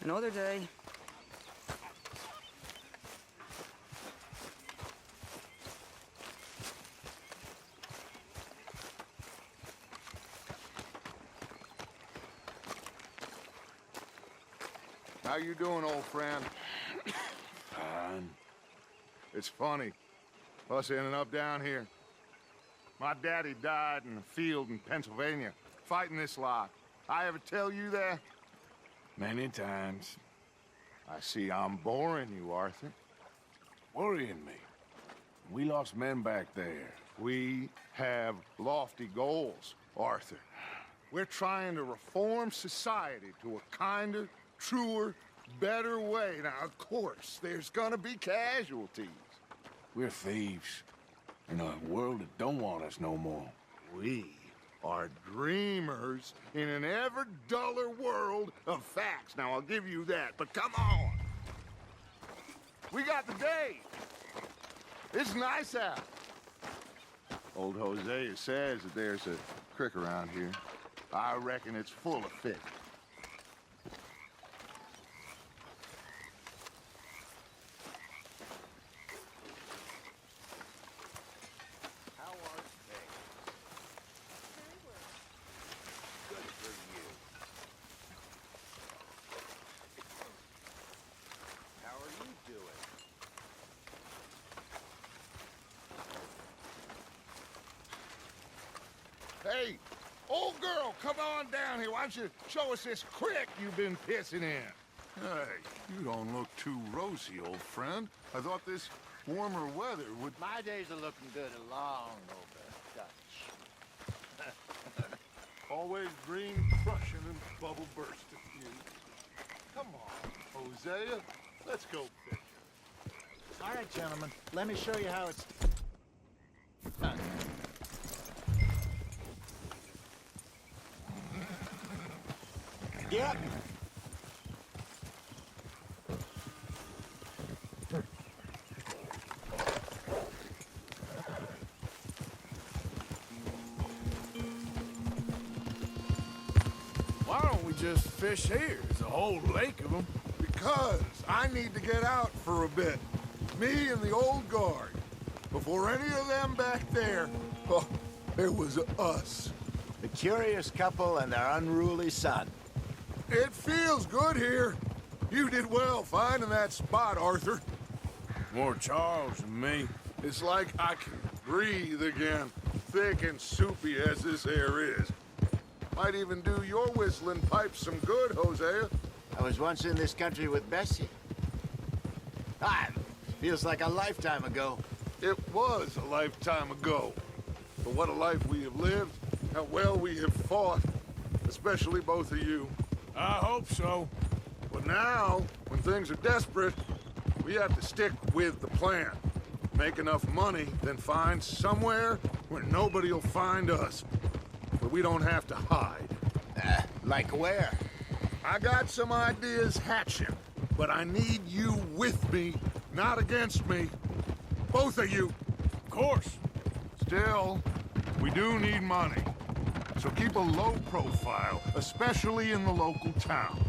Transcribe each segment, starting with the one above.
Another day. How you doing, old friend? Fine. It's funny, us ending up down here. My daddy died in a field in Pennsylvania, fighting this lot. I ever tell you that? Many times. I see I'm boring you, Arthur. Worrying me. We lost men back there. We have lofty goals, Arthur. We're trying to reform society to a kinder, truer, better way. Now, of course, there's gonna be casualties. We're thieves. In a world that don't want us no more. We are dreamers in an ever duller world of facts. Now, I'll give you that, but come on. We got the day. It's nice out. Old Hosea says that there's a creek around here. I reckon it's full of fish. How are things? Very well. Good for you. How are you doing? Hey, old girl, come on down here. Why don't you show us this creek you've been pissing in? Hey, you don't look too rosy, old friend. I thought this warmer weather would... My days are looking good along over Dutch. Always green crushing and bubble bursting you. Come on, Hosea. Let's go fishing. All right, gentlemen, let me show you how it's done. Yep. Why don't we just fish here? There's a whole lake of them. Because I need to get out for a bit. Me and the old guard. Before any of them back there, oh, it was us. The curious couple and their unruly son. It feels good here. You did well finding that spot, Arthur. More Charles than me. It's like I can breathe again, thick and soupy as this air is. Might even do your whistling pipes some good, Hosea. I was once in this country with Bessie. Feels like a lifetime ago. It was a lifetime ago. But what a life we have lived, how well we have fought, especially both of you. I hope so. But now, when things are desperate, we have to stick with the plan. Make enough money, then find somewhere where nobody will find us. Where we don't have to hide. Like where? I got some ideas hatching, but I need you with me, not against me. Both of you. Of course. Still, we do need money. So keep a low profile, especially in the local town.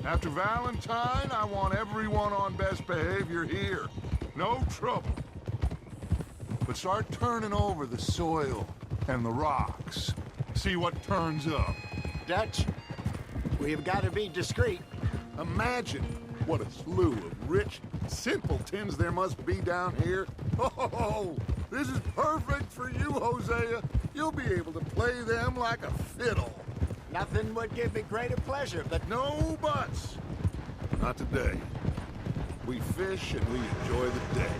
After Valentine, I want everyone on best behavior here. No trouble. But start turning over the soil and the rocks. See what turns up. Dutch, we've got to be discreet. Imagine what a slew of rich simpletons there must be down here. Oh, this is perfect for you, Hosea. You'll be able to play them like a fiddle. Nothing would give me greater pleasure, but No buts. Not today. We fish and we enjoy the day.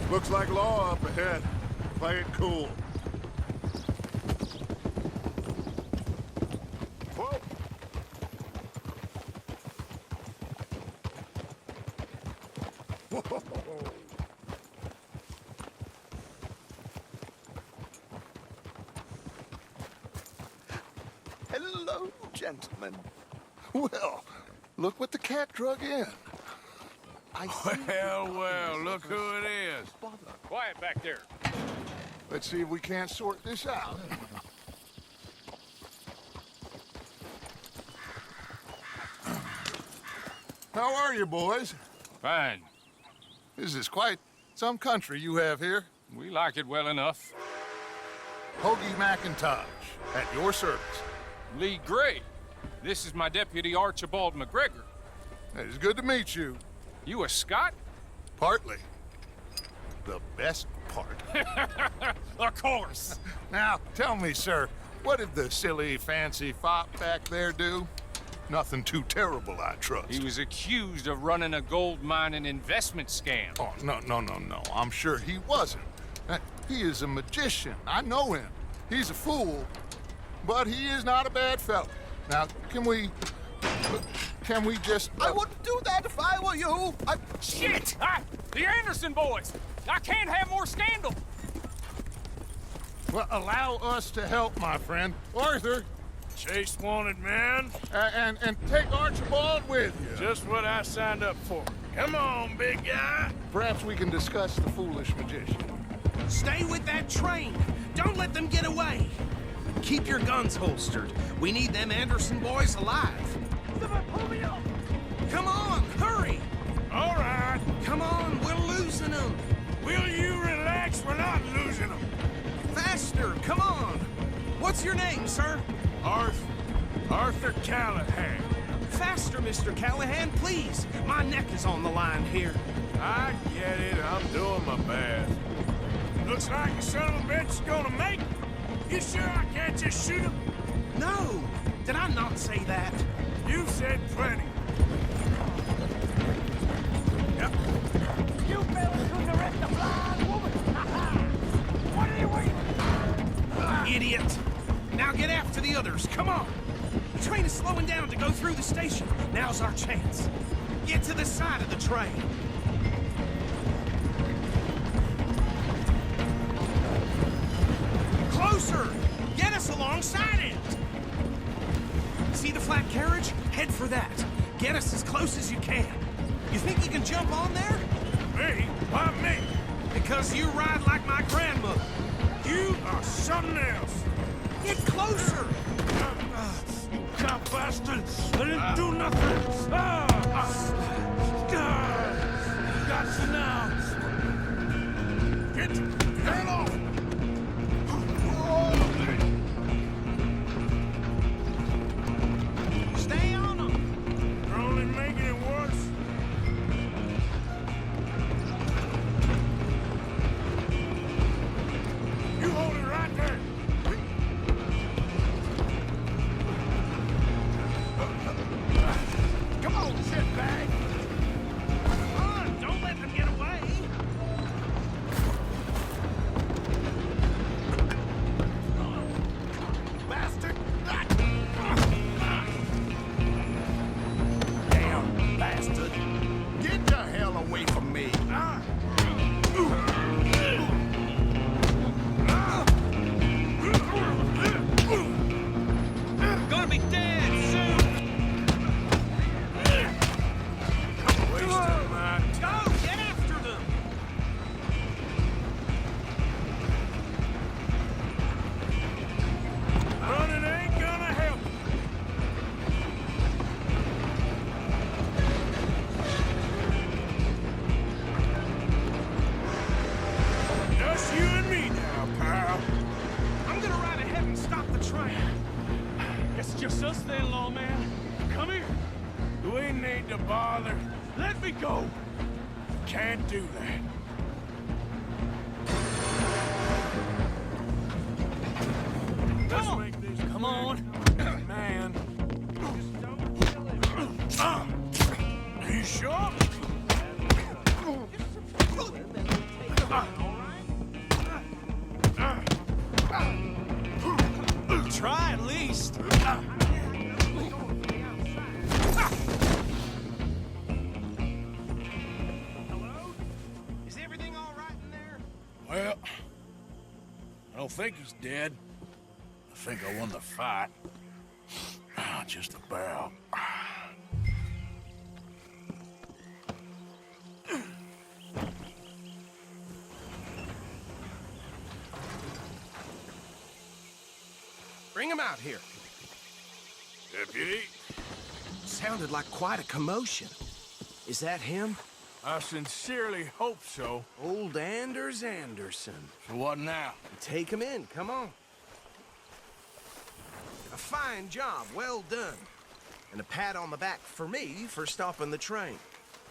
Looks like law up ahead. Play it cool. Whoa! Whoa! Hello, gentlemen. Well, look what the cat drug in. Well, look who it is. Quiet back there. Let's see if we can't sort this out. How are you, boys? Fine. This is quite some country you have here. We like it well enough. Hoagie McIntosh, at your service. Lee Gray. This is my deputy Archibald McGregor. It's good to meet you. You a Scot? Partly. The best part. Of course. Now, tell me, sir, what did the silly, fancy fop back there do? Nothing too terrible, I trust. He was accused of running a gold mining investment scam. Oh, no. I'm sure he wasn't. He is a magician. I know him. He's a fool, but he is not a bad fellow. Now, can we just... I wouldn't do that if I were you. Shit! The Anderson boys! I can't have more scandal! Well, allow us to help, my friend. Arthur, Chase wanted man. and take Archibald with you. Just what I signed up for. Come on, big guy. Perhaps we can discuss the foolish magician. Stay with that train. Don't let them get away. Keep your guns holstered. We need them Anderson boys alive. Come on, hurry. All right. Come on, we're losing them. Will you relax? We're not losing them. Faster, come on. What's your name, sir? Arthur Callahan. Faster, Mr. Callahan, please. My neck is on the line here. I get it. I'm doing my best. Looks like the son of a bitch is gonna make it. You sure I can't just shoot him? No, did I not say that? You said plenty. Yep. You fellas who's arrest the blind woman! What are you waiting? Idiot! Now get after the others, come on! The train is slowing down to go through the station. Now's our chance. Get to the side of the train. Closer! Get us alongside it! See the flat carriage? Head for that. Get us as close as you can. You think you can jump on there? Me? Why me? Because you ride like my grandmother. You are something else. Get closer! You cop bastard! I didn't do nothing! Got you now! Get the hell off! Stay on them! You're only making it worse. You hold it right there! Come on, shitbag! Come on, don't let them get away! Bastard! Damn bastard! Get the hell away from me! Gonna be dead soon! Wasting my Go! Get after them! running ain't gonna help. Just you and me now, pal. I'm gonna ride ahead and stop the train. It's just us then, lawman. Come here. We need to bother. Let me go. Can't do that. Let's on. make this Come on. man. You sure? Try at least. Hello? Is everything all right in there? Well, I don't think he's dead. I think I won the fight. Just about. Bring him out here. Deputy? Sounded like quite a commotion. Is that him? I sincerely hope so. Old Anders Anderson. So what now? Take him in, come on. A fine job, well done. And a pat on the back for me for stopping the train.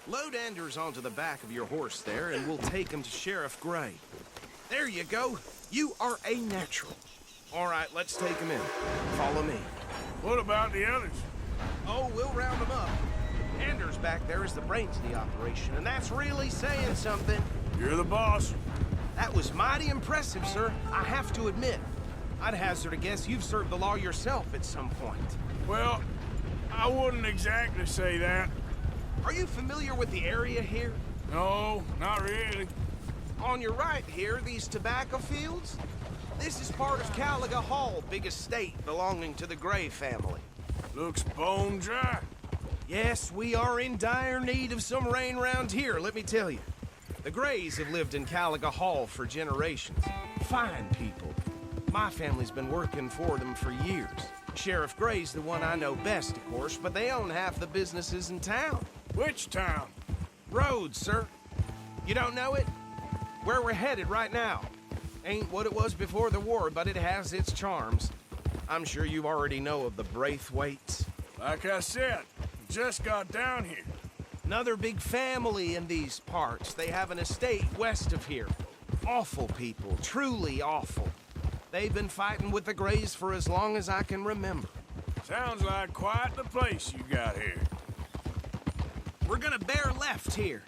Load Anders onto the back of your horse there, and we'll take him to Sheriff Gray. There you go. You are a natural. All right, let's take him in. Follow me. What about the others? Oh, we'll round them up. Anders back there is the brains of the operation, and that's really saying something. You're the boss. That was mighty impressive, sir. I have to admit. I'd hazard a guess you've served the law yourself at some point. Well, I wouldn't exactly say that. Are you familiar with the area here? No, not really. On your right here, these tobacco fields? This is part of Caliga Hall, big estate belonging to the Gray family. Looks bone dry. Yes, we are in dire need of some rain round here, let me tell you. The Grays have lived in Caliga Hall for generations. Fine people. My family's been working for them for years. Sheriff Gray's the one I know best, of course, but they own half the businesses in town. Which town? Rhodes, sir. You don't know it? Where we're headed right now. Ain't what it was before the war, but it has its charms. I'm sure you already know of the Braithwaites. Like I said, just got down here. Another big family in these parts. They have an estate west of here. Awful people, truly awful. They've been fighting with the Grays for as long as I can remember. Sounds like quite the place you got here. We're gonna bear left here.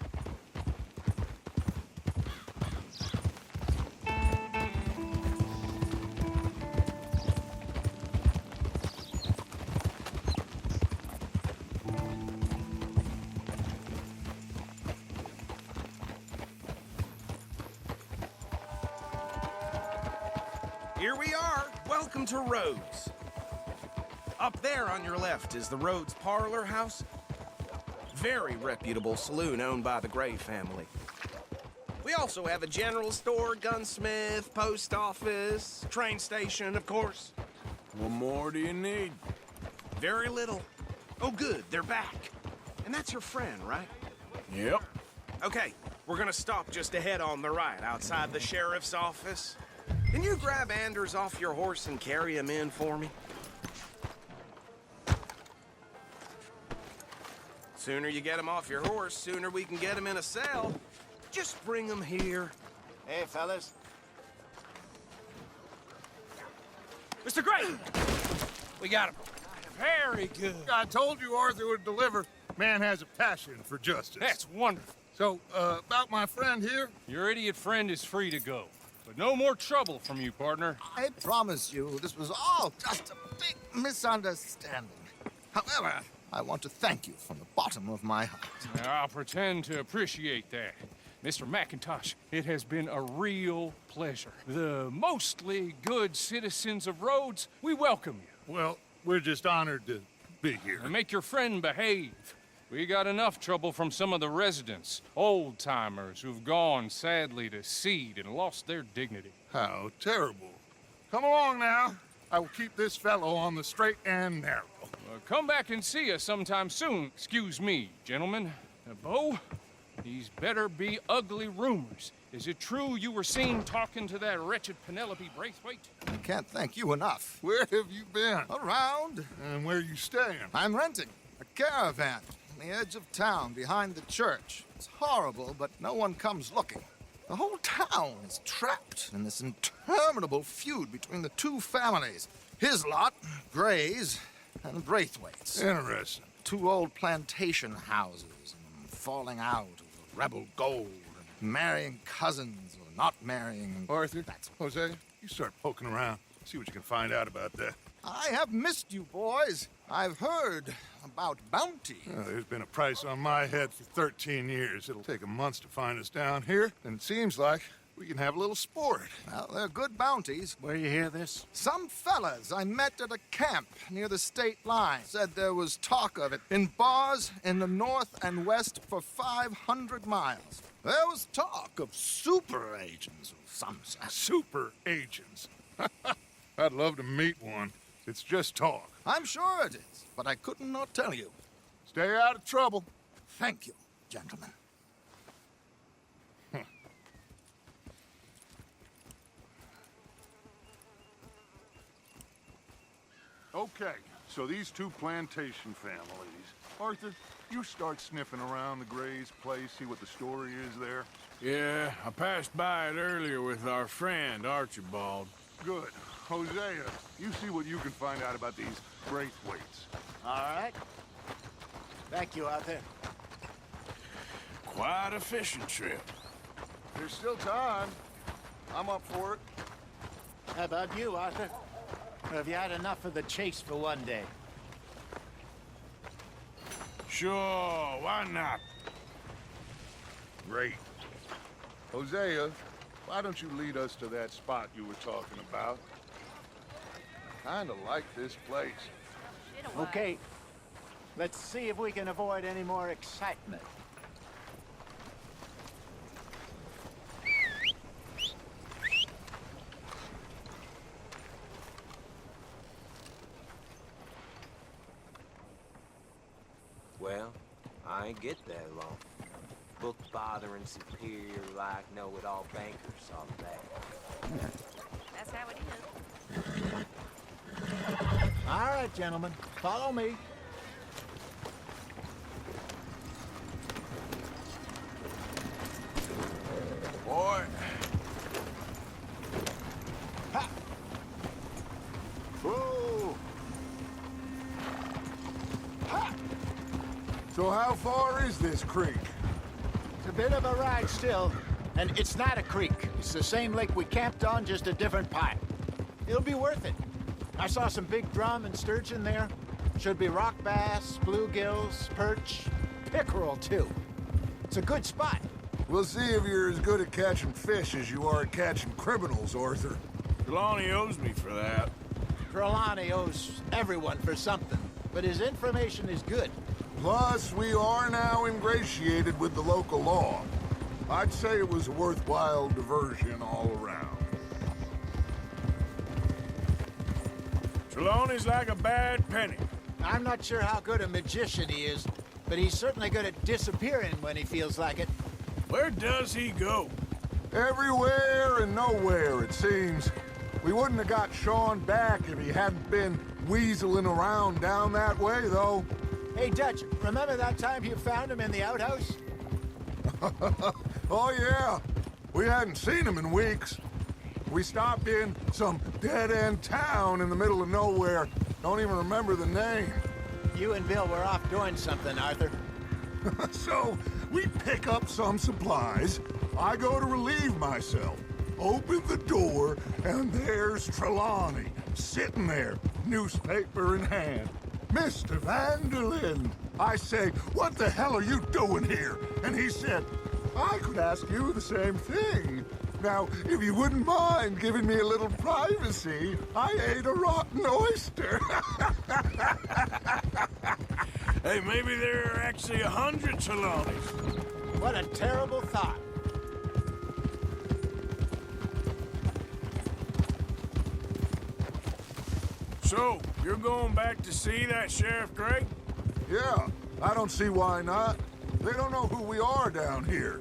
Here we are. Welcome to Rhodes. Up there on your left is the Rhodes Parlor House. Very reputable saloon owned by the Gray family. We also have a general store, gunsmith, post office, train station, of course. What more do you need? Very little. Oh, good, they're back. And that's your friend, right? Yep. Okay, we're gonna stop just ahead on the right, outside the sheriff's office. Can you grab Anders off your horse and carry him in for me? Sooner you get him off your horse, sooner we can get him in a cell. Just bring him here. Hey, fellas. Mr. Gray! We got him. Very good. I told you Arthur would deliver. Man has a passion for justice. That's wonderful. So, about my friend here? Your idiot friend is free to go. But no more trouble from you, partner. I promise you, this was all just a big misunderstanding. However, I want to thank you from the bottom of my heart. Now, I'll pretend to appreciate that. Mr. McIntosh, it has been a real pleasure. The mostly good citizens of Rhodes, we welcome you. Well, we're just honored to be here. And make your friend behave. We got enough trouble from some of the residents, old-timers who've gone, sadly, to seed and lost their dignity. How terrible. Come along now. I will keep this fellow on the straight and narrow. Come back and see us sometime soon. Excuse me, gentlemen. Bo, these better be ugly rumors. Is it true you were seen talking to that wretched Penelope Braithwaite? I can't thank you enough. Where have you been? Around, And where you staying? I'm renting a caravan on the edge of town behind the church. It's horrible, but no one comes looking. The whole town is trapped in this interminable feud between the two families. His lot, Gray's, and Braithwaite's. Interesting. Two old plantation houses, and falling out over rebel gold, and marrying cousins or not marrying. Arthur, That's Jose, you start poking around. See what you can find out about that. I have missed you, boys. I've heard about bounty. There's been a price on my head for 13 years. It'll take a month to find us down here, and it seems like we can have a little sport. Well, they're good bounties. Where you hear this? Some fellas I met at a camp near the state line said there was talk of it in bars in the north and west for 500 miles. There was talk of super agents of some sort. Super agents. I'd love to meet one. It's just talk. I'm sure it is, but I couldn't not tell you. Stay out of trouble. Thank you, gentlemen. Okay, so these two plantation families. Arthur, you start sniffing around the Gray's place, see what the story is there. Yeah, I passed by it earlier with our friend, Archibald. Good. Hosea, you see what you can find out about these Braithwaites. All right. Thank you, Arthur. Quite a fishing trip. There's still time. I'm up for it. How about you, Arthur? Or have you had enough of the chase for one day? Sure, why not? Great. Hosea, why don't you lead us to that spot you were talking about? Kinda like this place. Okay. Let's see if we can avoid any more excitement. Well, I ain't get that long. Book bothering superior like know-it-all bankers all that. That's how it is. All right, gentlemen. Follow me. Boy, Whoa! So how far is this creek? It's a bit of a ride still, and it's not a creek. It's the same lake we camped on, just a different pipe. It'll be worth it. I saw some big drum and sturgeon there. Should be rock bass, bluegills, perch, pickerel too. It's a good spot. We'll see if you're as good at catching fish as you are at catching criminals, Arthur. Trelawney owes me for that. Trelawney owes everyone for something, but his information is good. Plus, we are now ingratiated with the local law. I'd say it was a worthwhile diversion all around. Trelawney's like a bad penny. I'm not sure how good a magician he is, but he's certainly good at disappearing when he feels like it. Where does he go? Everywhere and nowhere, it seems. We wouldn't have got Sean back if he hadn't been weaseling around down that way, though. Hey, Dutch, remember that time you found him in the outhouse? Oh, yeah. We hadn't seen him in weeks. We stopped in some dead-end town in the middle of nowhere. Don't even remember the name. You and Bill were off doing something, Arthur. So, we pick up some supplies. I go to relieve myself. Open the door, and there's Trelawney, sitting there, newspaper in hand. Mr. Vanderlyn. I say, what the hell are you doing here? And he said, I could ask you the same thing. Now, if you wouldn't mind giving me a little privacy, I ate a rotten oyster. Hey, maybe there are actually 100 Trelawneys. What a terrible thought. So, you're going back to see that Sheriff Gray? Yeah, I don't see why not. They don't know who we are down here.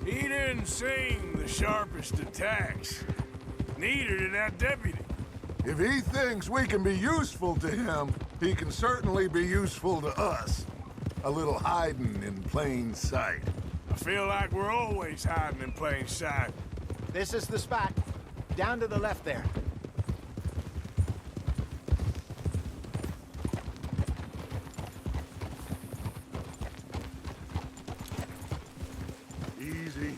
He didn't sing the sharpest attacks. Neither did that deputy. If he thinks we can be useful to him, he can certainly be useful to us. A little hiding in plain sight. I feel like we're always hiding in plain sight. This is the spot. Down to the left there. Easy.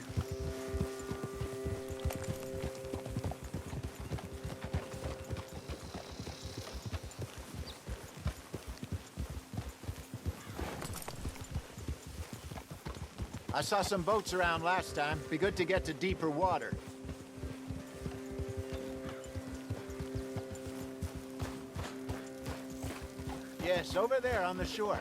I saw some boats around last time. Be good to get to deeper water. Yes, over there on the shore.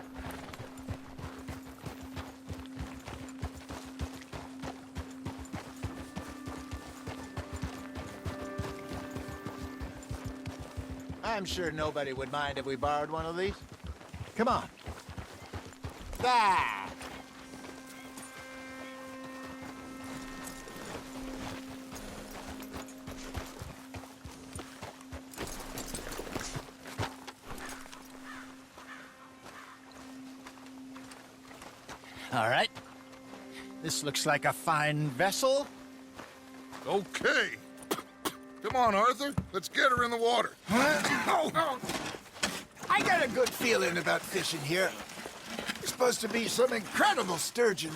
I'm sure nobody would mind if we borrowed one of these. Come on. Ah! All right. This looks like a fine vessel. Okay. Come on, Arthur. Let's get her in the water. I got a good feeling about fishing here. It's supposed to be some incredible sturgeon.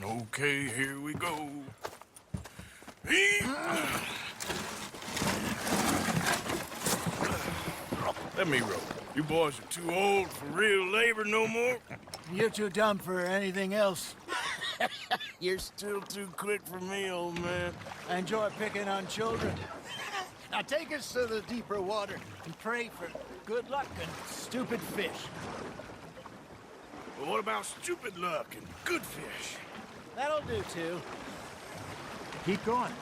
Okay, here we go. Let me row. You boys are too old for real labor no more. You're too dumb for anything else. You're still too quick for me, old man. I enjoy picking on children. Now take us to the deeper water and pray for good luck and stupid fish. But what about stupid luck and good fish? That'll do, too. Keep going.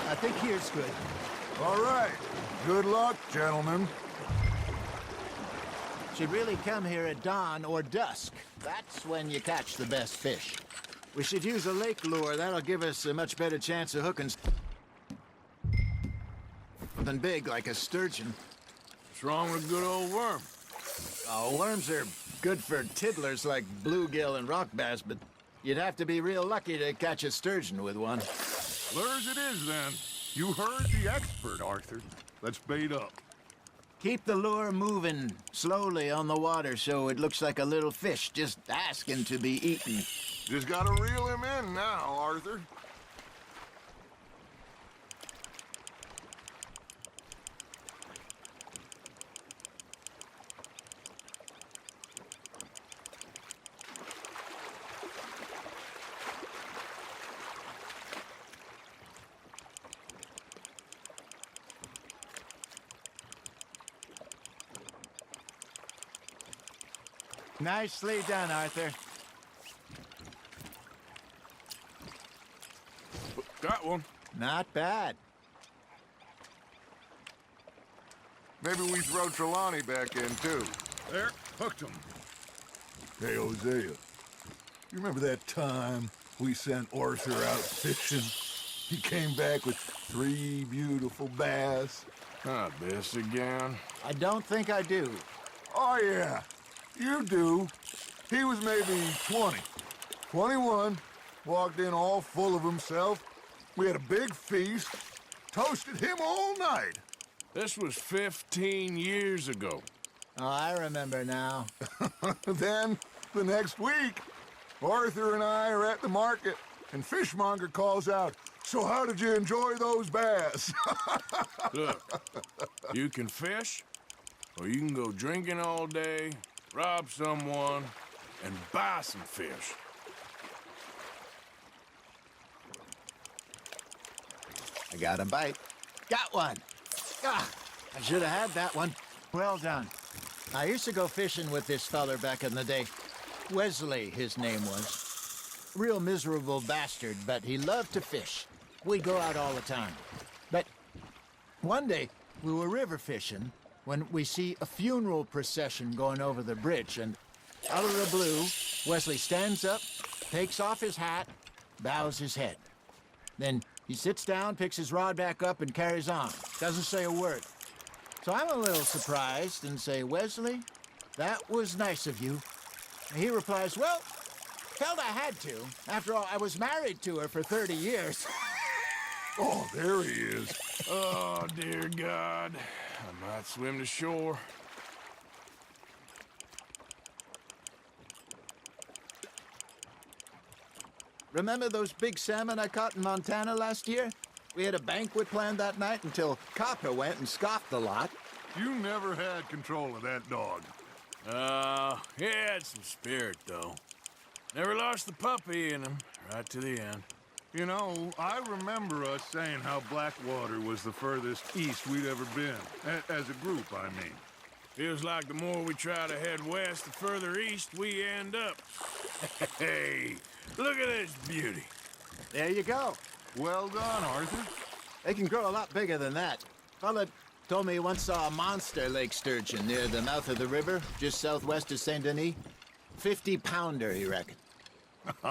I think here's good. All right. Good luck, gentlemen. Should really come here at dawn or dusk. That's when you catch the best fish. We should use a lake lure. That'll give us a much better chance of hooking something big like a sturgeon. What's wrong with a good old worm? Oh, worms are good for tiddlers like bluegill and rock bass, but you'd have to be real lucky to catch a sturgeon with one. Lures it is, then. You heard the expert, Arthur. Let's bait up. Keep the lure moving slowly on the water so it looks like a little fish just asking to be eaten. Just gotta reel him in now, Arthur. Nicely done, Arthur. Got one. Not bad. Maybe we throw Trelawney back in, too. There, hooked him. Hey, Hosea, you remember that time we sent Arthur out fishing? He came back with 3 beautiful bass. Not this again. I don't think I do. Oh, yeah, you do. He was maybe 20, 21, walked in all full of himself. We had a big feast, toasted him all night. This was 15 years ago. Oh, I remember now. Then, the next week, Arthur and I are at the market, and Fishmonger calls out, "So how did you enjoy those bass?" Look, you can fish, or you can go drinking all day, rob someone, and buy some fish. I got a bite. Got one. Ah, I should have had that one. Well done. I used to go fishing with this feller back in the day. Wesley, his name was. Real miserable bastard, but he loved to fish. We'd go out all the time. But one day, we were river fishing when we see a funeral procession going over the bridge, and out of the blue, Wesley stands up, takes off his hat, bows his head. Then he sits down, picks his rod back up, and carries on. Doesn't say a word. So I'm a little surprised and say, "Wesley, that was nice of you." And he replies, "Well, felt I had to. After all, I was married to her for 30 years. Oh, there he is. Oh, dear God. I might swim to shore. Remember those big salmon I caught in Montana last year? We had a banquet planned that night until Copper went and scoffed the lot. You never had control of that dog. He had some spirit, though. Never lost the puppy in him, right to the end. You know, I remember us saying how Blackwater was the furthest east we'd ever been. As a group, I mean. Feels like the more we try to head west, the further east we end up. Hey, look at this beauty. There you go. Well done, Arthur. They can grow a lot bigger than that. Fella told me he once saw a monster lake sturgeon near the mouth of the river, just southwest of Saint Denis. 50-pounder, you reckon?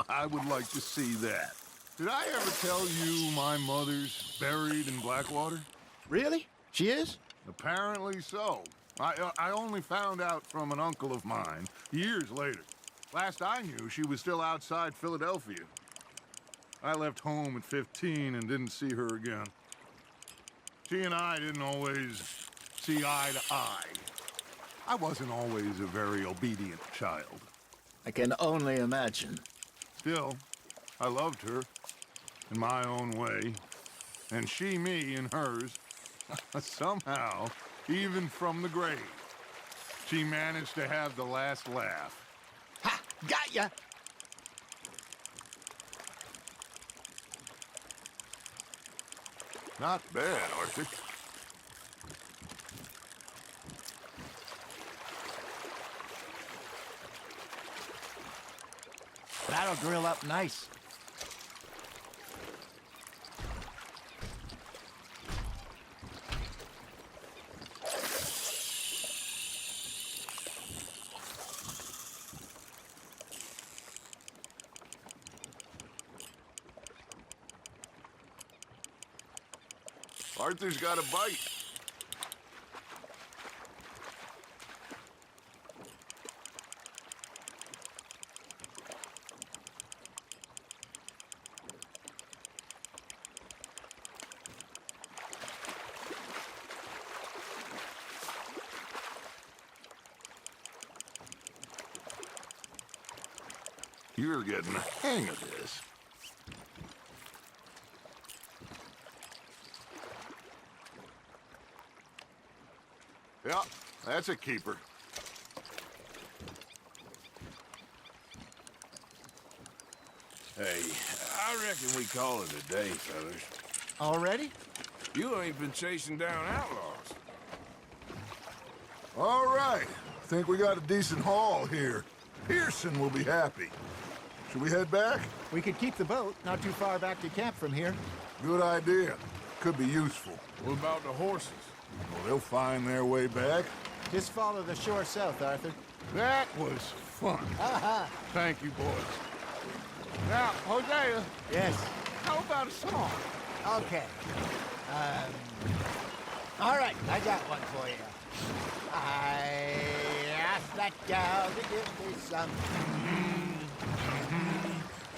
I would like to see that. Did I ever tell you my mother's buried in Blackwater? Really? She is? Apparently so. I only found out from an uncle of mine years later. Last I knew, she was still outside Philadelphia. I left home at 15 and didn't see her again. She and I didn't always see eye to eye. I wasn't always a very obedient child. I can only imagine. Still, I loved her in my own way, and she me in hers. Somehow, even from the grave, she managed to have the last laugh. Ha! Got ya! Not bad, Arthur. That'll grill up nice. Arthur's got a bite. You're getting the hang of this. Yeah, that's a keeper. Hey, I reckon we call it a day, fellas. Already? You ain't been chasing down outlaws. All right. Think we got a decent haul here. Pearson will be happy. Should we head back? We could keep the boat not too far back to camp from here. Good idea. Could be useful. What about the horses? Well, they'll find their way back. Just follow the shore south, Arthur. That was fun. Thank you, boys. Now, Hosea, Yes. how about a song? Okay. All right, I got one for you. I asked that gal to give me some.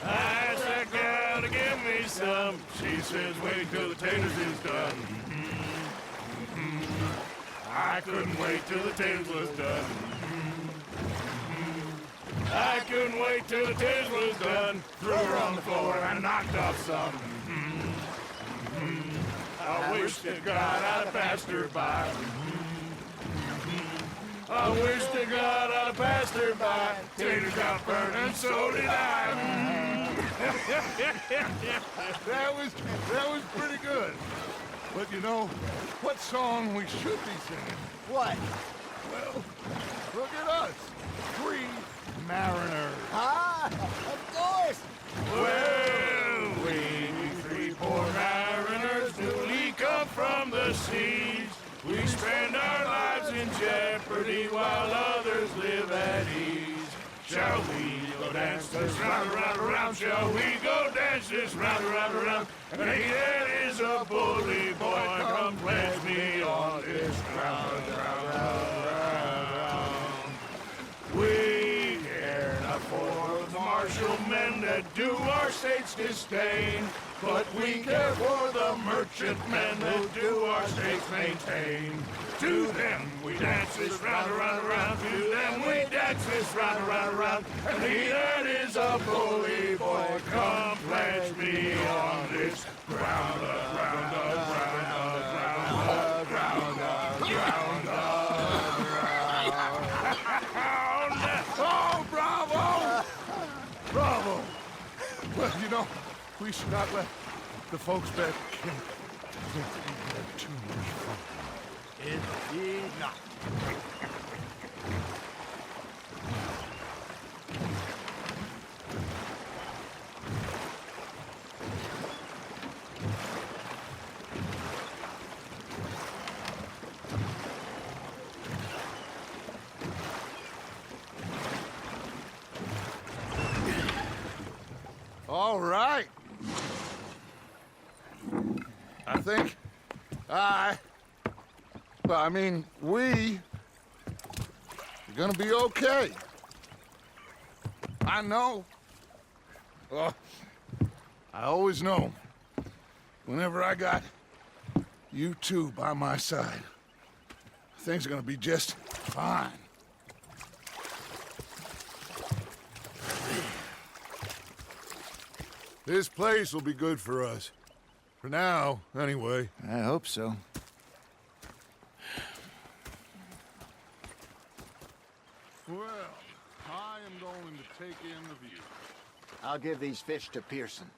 I asked that gal to give me some. She says, wait till the taters is done. I couldn't wait till the taters was done. I couldn't wait till the taters was done. Threw her on the floor and knocked off some. I wish to God I'd have passed her by. I wish to God I'd have passed her by. Taters got burned and so did I. That was pretty good. But you know, what song we should be singing? What? Well, look at us. 3 mariners. Ah, of course. Well, we 3 poor mariners newly come from the seas. We spend our lives in jeopardy while others live at ease. Shall we go dance this round, around, around? Shall we go dance this round, around, around? And he that is a bully boy, come pledge me on this round, round, round, round. We care not for the martial men that do our state's disdain, but we care for the merchant men that do our states maintain. To them we dance this round, around, around. To them we dance this round, around, around. And he that is a bully boy, come pledge me on this ground, ground, ground, ground, ground, ground, ground, ground. Oh, bravo! Bravo! Well, you know, we should not let the folks back at camp think that we had too much fun. Indeed not. think we're gonna be okay. I know. I always know. Whenever I got you two by my side, things are gonna be just fine. This place will be good for us. For now, anyway. I hope so. Well, I am going to take in the view. I'll give these fish to Pearson.